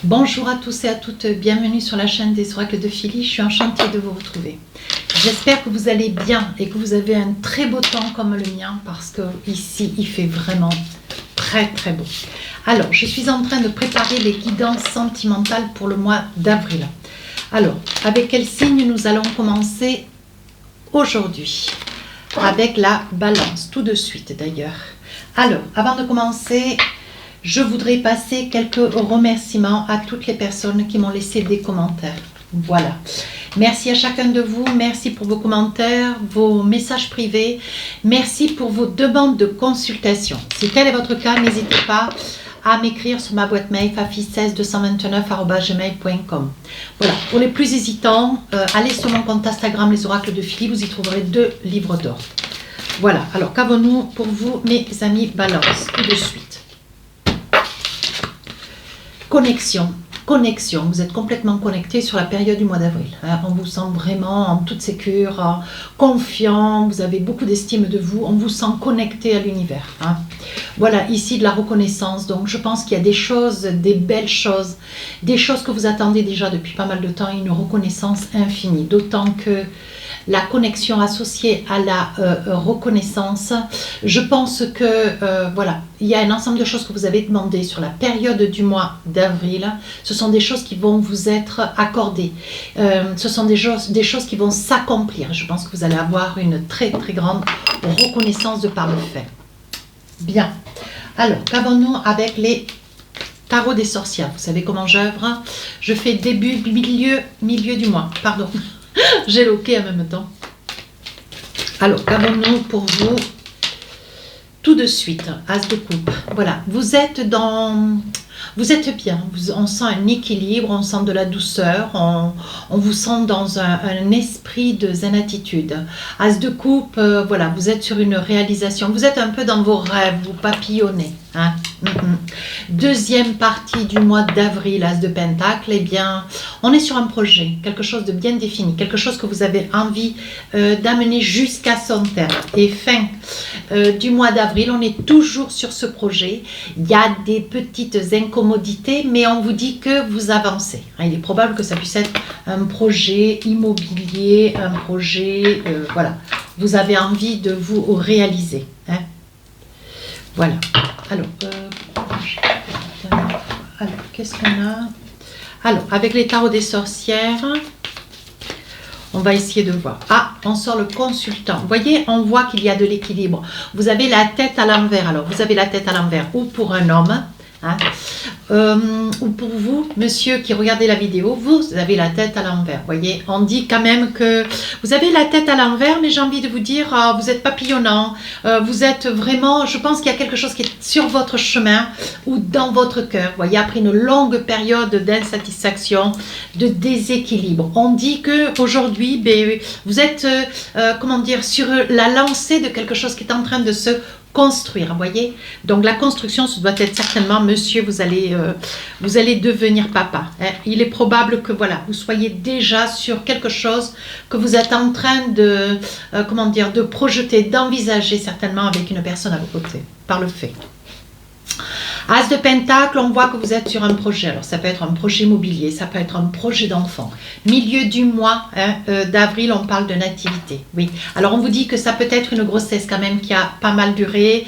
Bonjour à tous et à toutes, bienvenue sur la chaîne des oracles de Philly, je suis enchantée de vous retrouver. J'espère que vous allez bien et que vous avez un très beau temps comme le mien parce que ici il fait vraiment très beau. Alors, je suis en train de préparer les guidances sentimentales pour le mois d'avril. Alors, avec quel signe nous allons commencer aujourd'hui? Avec la balance, tout de suite d'ailleurs. Alors, avant de commencer, je voudrais passer quelques remerciements à toutes les personnes qui m'ont laissé des commentaires. Voilà. Merci à chacun de vous. Merci pour vos commentaires, vos messages privés. Merci pour vos demandes de consultation. Si tel est votre cas, n'hésitez pas à m'écrire sur ma boîte mail fafi1629@gmail.com. Voilà. Pour les plus hésitants, allez sur mon compte Instagram, les oracles de Philly. Vous y trouverez 2 livres d'or. Voilà. Alors, qu'avons-nous pour vous, mes amis Balance, tout de suite? Connexion, vous êtes complètement connecté sur la période du mois d'avril. On vous sent vraiment en toute sécurité, confiant, vous avez beaucoup d'estime de vous, on vous sent connecté à l'univers. Voilà, ici de la reconnaissance, donc je pense qu'il y a des choses, des belles choses, des choses que vous attendez déjà depuis pas mal de temps, une reconnaissance infinie, d'autant que la connexion associée à la reconnaissance, je pense que voilà, il y a un ensemble de choses que vous avez demandées sur la période du mois d'avril. Ce sont des choses qui vont vous être accordées. Ce sont des choses qui vont s'accomplir. Je pense que vous allez avoir une très grande reconnaissance de par le fait. Bien. Alors, qu'avons-nous avec les tarots des sorcières? Vous savez comment j'œuvre? Je fais début, milieu du mois. Pardon. J'ai loqué en même temps. Alors, qu'avons-nous pour vous? Tout de suite, As de coupe. Voilà, vous êtes bien, on sent un équilibre, on sent de la douceur, on vous sent dans un esprit de zénitude. As de coupe, voilà, vous êtes sur une réalisation, vous êtes un peu dans vos rêves, vous papillonnez. Deuxième partie du mois d'avril, As de Pentacle, eh bien, on est sur un projet, quelque chose de bien défini, quelque chose que vous avez envie d'amener jusqu'à son terme. Et fin du mois d'avril, on est toujours sur ce projet. Il y a des petites incommodités, mais on vous dit que vous avancez. Il est probable que ça puisse être un projet immobilier, un projet, voilà, vous avez envie de vous réaliser. Voilà. Alors, qu'est-ce qu'on a? Alors, avec les tarots des sorcières, on va essayer de voir. Ah, on sort le consultant. Vous voyez, on voit qu'il y a de l'équilibre. Vous avez la tête à l'envers. Alors, vous avez la tête à l'envers ou pour un homme, ou pour vous, monsieur qui regardez la vidéo, vous avez la tête à l'envers. Vous voyez, on dit quand même que vous avez la tête à l'envers, mais j'ai envie de vous dire, vous êtes papillonnant, vous êtes vraiment, je pense qu'il y a quelque chose qui est sur votre chemin ou dans votre cœur. Vous voyez, après une longue période d'insatisfaction, de déséquilibre, on dit que aujourd'hui, vous êtes, comment dire, sur la lancée de quelque chose qui est en train de se construire, vous voyez. Donc la construction, ce doit être certainement, monsieur, vous allez devenir papa. Il est probable que voilà, vous soyez déjà sur quelque chose que vous êtes en train de, comment dire, de projeter, d'envisager certainement avec une personne à vos côtés, par le fait. As de Pentacle, on voit que vous êtes sur un projet. Alors, ça peut être un projet immobilier, ça peut être un projet d'enfant. Milieu du mois d'avril, on parle de nativité. Oui. Alors, on vous dit que ça peut être une grossesse quand même qui a pas mal duré.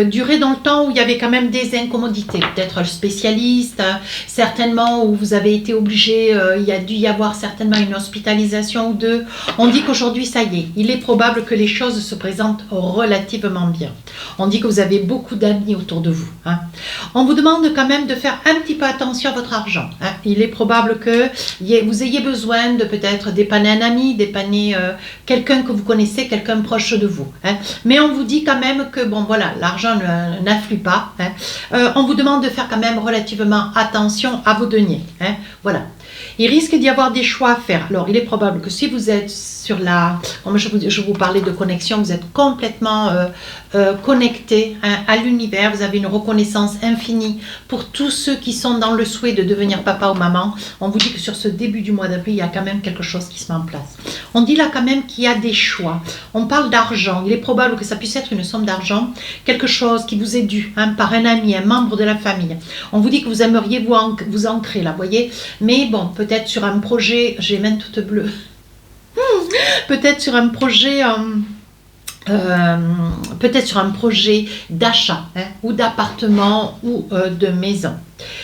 Duré dans le temps où il y avait quand même des incommodités. Peut-être le spécialiste, certainement où vous avez été obligé, il y a dû y avoir certainement une hospitalisation ou deux. On dit qu'aujourd'hui, ça y est. Il est probable que les choses se présentent relativement bien. On dit que vous avez beaucoup d'amis autour de vous. On vous demande quand même de faire un petit peu attention à votre argent. Il est probable que vous ayez besoin de peut-être dépanner un ami, dépanner quelqu'un que vous connaissez, quelqu'un proche de vous. Mais on vous dit quand même que, bon voilà, l'argent n'afflue pas. On vous demande de faire quand même relativement attention à vos deniers. Voilà. Il risque d'y avoir des choix à faire. Alors, il est probable que si vous êtes sur la... Comme je vous parlais de connexion, vous êtes complètement connecté à l'univers. Vous avez une reconnaissance infinie pour tous ceux qui sont dans le souhait de devenir papa ou maman. On vous dit que sur ce début du mois d'avril, il y a quand même quelque chose qui se met en place. On dit là quand même qu'il y a des choix. On parle d'argent. Il est probable que ça puisse être une somme d'argent, quelque chose qui vous est dû par un ami, un membre de la famille. On vous dit que vous aimeriez vous ancrer là, voyez. Mais bon, peut-être sur un projet, j'ai les mains toutes bleues. Peut-être sur un projet... peut-être sur un projet d'achat ou d'appartement ou de maison.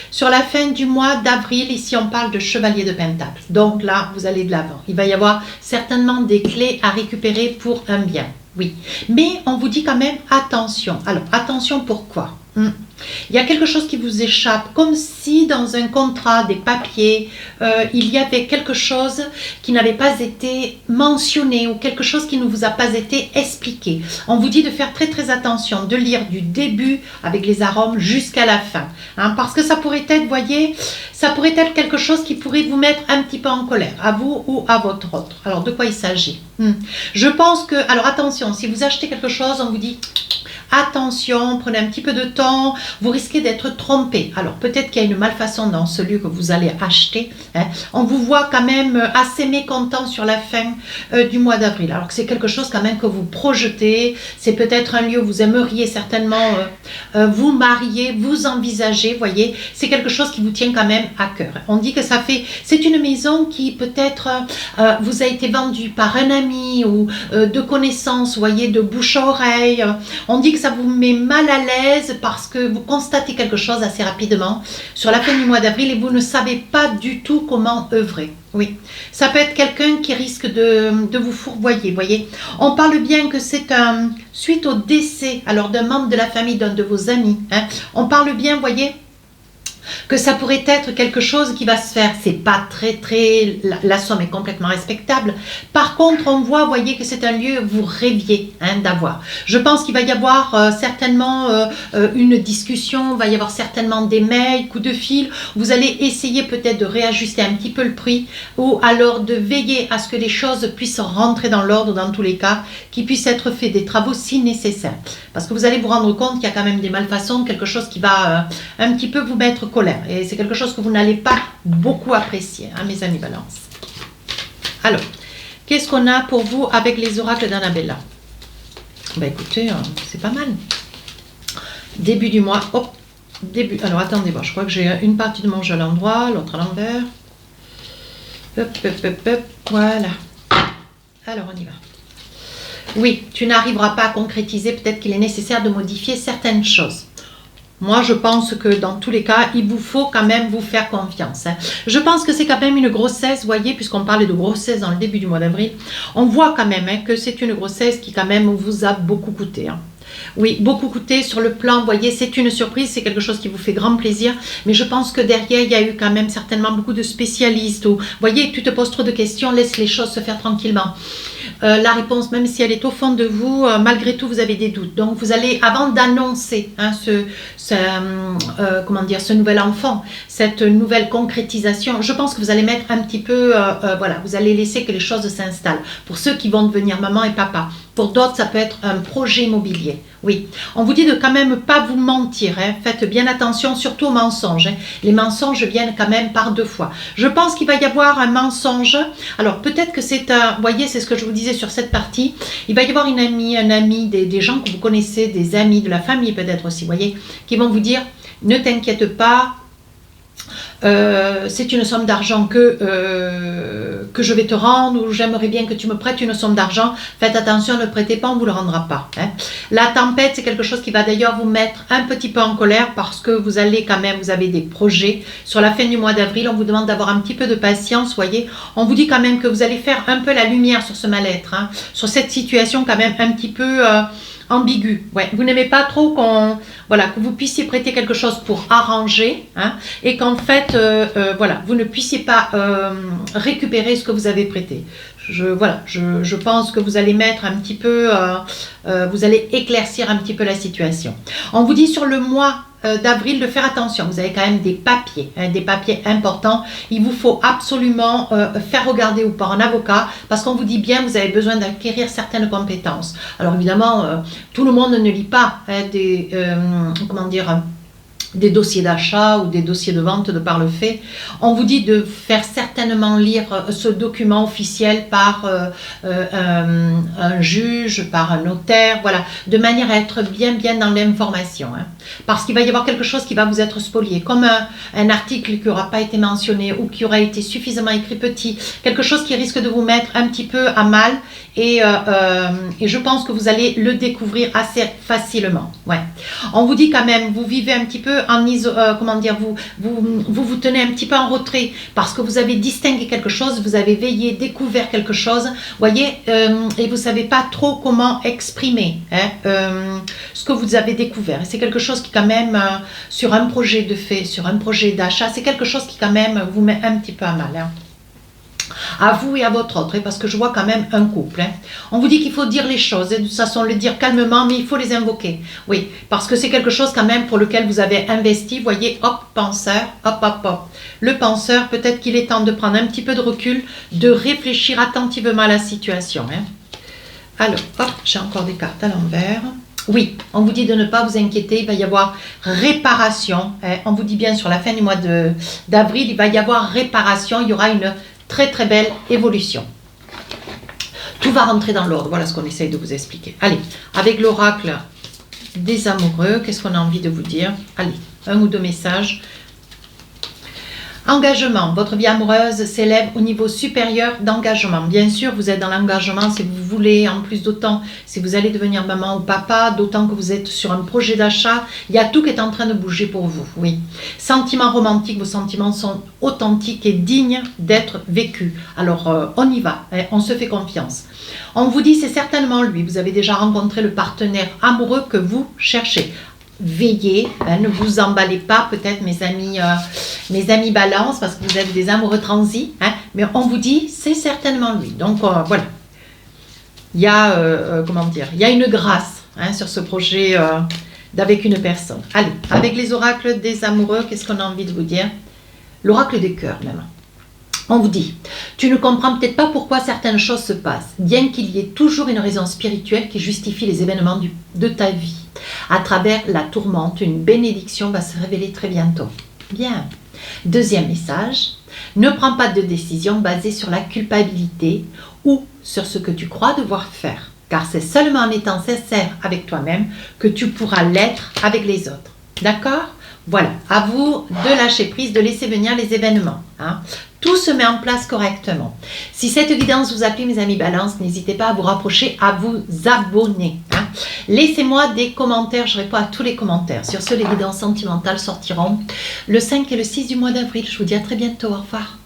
Sur la fin du mois d'avril, ici on parle de chevalier de Pentacle. Donc là, vous allez de l'avant. Il va y avoir certainement des clés à récupérer pour un bien. Oui, mais on vous dit quand même attention. Alors, attention pourquoi? Il y a quelque chose qui vous échappe, comme si dans un contrat, des papiers, il y avait quelque chose qui n'avait pas été mentionné ou quelque chose qui ne vous a pas été expliqué. On vous dit de faire très très attention, de lire du début avec les arômes jusqu'à la fin. Parce que ça pourrait être, voyez, ça pourrait être quelque chose qui pourrait vous mettre un petit peu en colère, à vous ou à votre autre. Alors, de quoi il s'agit? Je pense que, alors attention, si vous achetez quelque chose, on vous dit... Attention, prenez un petit peu de temps, vous risquez d'être trompé. Alors peut-être qu'il y a une malfaçon dans celui que vous allez acheter. On vous voit quand même assez mécontent sur la fin du mois d'avril. Alors que c'est quelque chose quand même que vous projetez. C'est peut-être un lieu où vous aimeriez certainement vous marier, vous envisager. Voyez, c'est quelque chose qui vous tient quand même à cœur. On dit que ça fait, c'est une maison qui peut-être vous a été vendue par un ami ou de connaissances, voyez, de bouche à oreille. On dit que ça vous met mal à l'aise parce que vous constatez quelque chose assez rapidement sur la fin du mois d'avril et vous ne savez pas du tout comment œuvrer. Oui, ça peut être quelqu'un qui risque de vous fourvoyer, voyez. On parle bien que c'est suite au décès alors d'un membre de la famille, d'un de vos amis. On parle bien, voyez, que ça pourrait être quelque chose qui va se faire. C'est pas très, la somme est complètement respectable. Par contre, on voit, voyez, que c'est un lieu que vous rêviez d'avoir. Je pense qu'il va y avoir certainement une discussion, il va y avoir certainement des mails, coups de fil. Vous allez essayer peut-être de réajuster un petit peu le prix ou alors de veiller à ce que les choses puissent rentrer dans l'ordre dans tous les cas, qu'il puisse être fait des travaux si nécessaire. Parce que vous allez vous rendre compte qu'il y a quand même des malfaçons, quelque chose qui va un petit peu vous mettre colère. Et c'est quelque chose que vous n'allez pas beaucoup apprécier, mes amis Balance. Alors, qu'est-ce qu'on a pour vous avec les oracles d'Annabella? Ben écoutez, c'est pas mal. Début du mois, hop, début. Alors attendez, bon, je crois que j'ai une partie de mon jeu à l'endroit, l'autre à l'envers. Hop, voilà. Alors on y va. Oui, tu n'arriveras pas à concrétiser, peut-être qu'il est nécessaire de modifier certaines choses. Moi, je pense que dans tous les cas, il vous faut quand même vous faire confiance. Je pense que c'est quand même une grossesse, voyez, puisqu'on parle de grossesse dans le début du mois d'avril, on voit quand même que c'est une grossesse qui quand même vous a beaucoup coûté. Oui, beaucoup coûté sur le plan, voyez, c'est une surprise, c'est quelque chose qui vous fait grand plaisir, mais je pense que derrière, il y a eu quand même certainement beaucoup de spécialistes, ou, voyez, tu te poses trop de questions, laisse les choses se faire tranquillement. La réponse, même si elle est au fond de vous, malgré tout, vous avez des doutes. Donc, vous allez, avant d'annoncer ce nouvel enfant, cette nouvelle concrétisation, je pense que vous allez mettre un petit peu, voilà, vous allez laisser que les choses s'installent. Pour ceux qui vont devenir maman et papa. Pour d'autres, ça peut être un projet immobilier. Oui, on vous dit de quand même pas vous mentir. Faites bien attention, surtout aux mensonges. Les mensonges viennent quand même par deux fois. Je pense qu'il va y avoir un mensonge. Alors, peut-être que c'est un... Vous voyez, c'est ce que je vous disais sur cette partie. Il va y avoir une amie, un ami, des gens que vous connaissez, des amis, de la famille peut-être aussi, vous voyez, qui vont vous dire, ne t'inquiète pas, c'est une somme d'argent que je vais te rendre, ou j'aimerais bien que tu me prêtes une somme d'argent. Faites attention, ne prêtez pas, on ne vous le rendra pas. La tempête, c'est quelque chose qui va d'ailleurs vous mettre un petit peu en colère parce que vous allez quand même, vous avez des projets. Sur la fin du mois d'avril, on vous demande d'avoir un petit peu de patience, voyez. On vous dit quand même que vous allez faire un peu la lumière sur ce mal-être, sur cette situation quand même un petit peu... ambigu. Ouais. Vous n'aimez pas trop que vous puissiez prêter quelque chose pour arranger et qu'en fait, voilà, vous ne puissiez pas récupérer ce que vous avez prêté. Je pense que vous allez mettre un petit peu, vous allez éclaircir un petit peu la situation. On vous dit sur le mois d'avril de faire attention. Vous avez quand même des papiers importants. Il vous faut absolument faire regarder ou par un avocat parce qu'on vous dit bien vous avez besoin d'acquérir certaines compétences. Alors évidemment, tout le monde ne lit pas des dossiers d'achat ou des dossiers de vente de par le fait. On vous dit de faire certainement lire ce document officiel par un juge, par un notaire, voilà, de manière à être bien dans l'information. Hein. Parce qu'il va y avoir quelque chose qui va vous être spolié, comme un article qui n'aura pas été mentionné ou qui aura été suffisamment écrit petit, quelque chose qui risque de vous mettre un petit peu à mal et je pense que vous allez le découvrir assez facilement. Ouais. On vous dit quand même, vous vivez un petit peu en comment dire, vous tenez un petit peu en retrait parce que vous avez distingué quelque chose, vous avez veillé, découvert quelque chose, voyez, et vous savez pas trop comment exprimer ce que vous avez découvert. Et c'est quelque chose qui quand même, sur un projet de fait, sur un projet d'achat, c'est quelque chose qui quand même vous met un petit peu à mal. Hein. À vous et à votre autre, parce que je vois quand même un couple. Hein. On vous dit qu'il faut dire les choses, de toute façon le dire calmement, mais il faut les invoquer. Oui, parce que c'est quelque chose quand même pour lequel vous avez investi. Voyez, hop, penseur, hop. Le penseur, peut-être qu'il est temps de prendre un petit peu de recul, de réfléchir attentivement à la situation. Hein. Alors, hop, j'ai encore des cartes à l'envers. Oui, on vous dit de ne pas vous inquiéter, il va y avoir réparation. Hein. On vous dit bien sur la fin du mois d'avril, il va y avoir réparation, il y aura une très belle évolution. Tout va rentrer dans l'ordre, voilà ce qu'on essaye de vous expliquer. Allez, avec l'oracle des amoureux, qu'est-ce qu'on a envie de vous dire? Allez, un ou deux messages. Engagement, votre vie amoureuse s'élève au niveau supérieur d'engagement. Bien sûr, vous êtes dans l'engagement si vous voulez, en plus d'autant, si vous allez devenir maman ou papa, d'autant que vous êtes sur un projet d'achat, il y a tout qui est en train de bouger pour vous, oui. Sentiments romantiques, vos sentiments sont authentiques et dignes d'être vécus. Alors, on y va, hein, on se fait confiance. On vous dit, c'est certainement lui, vous avez déjà rencontré le partenaire amoureux que vous cherchez. Veillez, hein, ne vous emballez pas, peut-être mes amis balance, parce que vous avez des amoureux transis, hein, mais on vous dit, c'est certainement lui. Donc voilà, il y a, comment dire, il y a une grâce hein, sur ce projet d'avec une personne. Allez, avec les oracles des amoureux, qu'est-ce qu'on a envie de vous dire? L'oracle des cœurs même. On vous dit, tu ne comprends peut-être pas pourquoi certaines choses se passent, bien qu'il y ait toujours une raison spirituelle qui justifie les événements de ta vie. À travers la tourmente, une bénédiction va se révéler très bientôt. Bien. Deuxième message, ne prends pas de décision basée sur la culpabilité ou sur ce que tu crois devoir faire, car c'est seulement en étant sincère avec toi-même que tu pourras l'être avec les autres. D'accord ? Voilà, à vous de lâcher prise, de laisser venir les événements. Hein. Tout se met en place correctement. Si cette guidance vous a plu, mes amis balance, n'hésitez pas à vous rapprocher, à vous abonner. Hein. Laissez-moi des commentaires, je réponds à tous les commentaires. Sur ce, les guidances sentimentales sortiront le 5 et le 6 du mois d'avril. Je vous dis à très bientôt, au revoir.